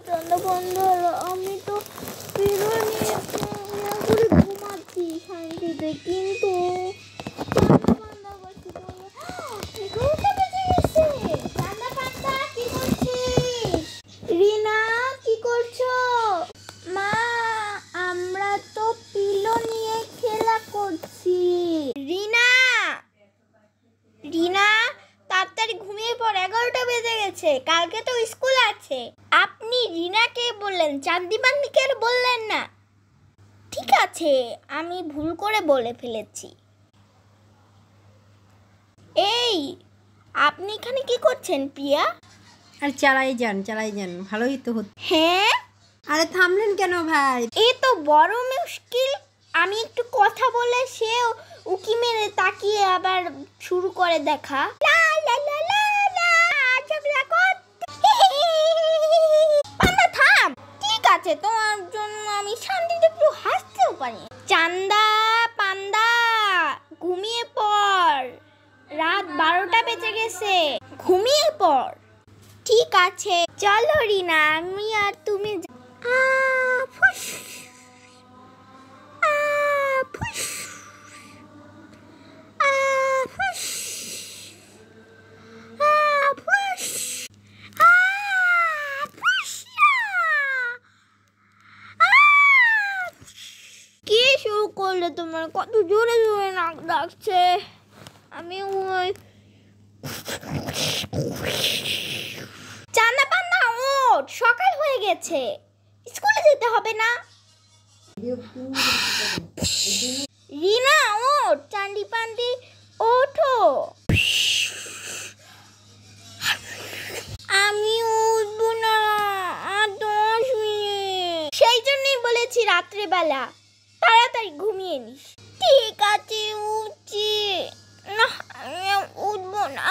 ঠান্ডা বন্ধ হলো। আমি তো বেরোনি করে ঘুমাচ্ছি শান্তিতে, কিন্তু রিনা কি করছো? মা, আমরা তো পিলো নিয়ে খেলা করছি। রিনা, রিনা তাড়াতাড়ি ঘুমিয়ে পড়, 11টা বেজে গেছে, কালকে তো স্কুল আছে। আপনি রিনাকে বললেন, চাঁদি বান্দিকে বললেন না? ঠিক আছে, আমি ভুল করে বলে ফেলেছি। এই, আপনি এখানে কি করছেন প্রিয়া? আর চালাই যান ভালোই তো হচ্ছে। হ্যাঁ, আরে থামলেন কেন ভাই? এ তো বড় মুশকিল। আমি একটু কথা বলে সে উকি মেরে তাকিয়ে আবার শুরু করে দেখা। লা লা লা লা লা, ঝগড়া করতে। পান্ডা থাম। ঠিক আছে, তোমার জন্য আমি শান্তিতে একটু হাসতেও পারি। চান্দা পান্ডা ঘুমিয়ে পড়, রাত 12টা বেজে গেছে, ঘুমিয়ে পড়। ঠিক আছে, চলো রিনা, আমি আর তুমি কি শুরু করলে? তোমার কত জোরে জোরে নাক ডাকছে। আমি চান্দা পান্ডা ওঠ, সকাল হয়ে গেছে, স্কুলে যেতে হবে না? রিনা ওঠ, চান্দি পান্ডি ওঠো। আমি উঠবো না আর 10 মিনিট। সেই জন্যই বলেছি রাত্রেবেলা তাড়াতাড়ি ঘুমিয়ে নিস। ঠিক আছে, উঠছি। না, আমি উঠবো না।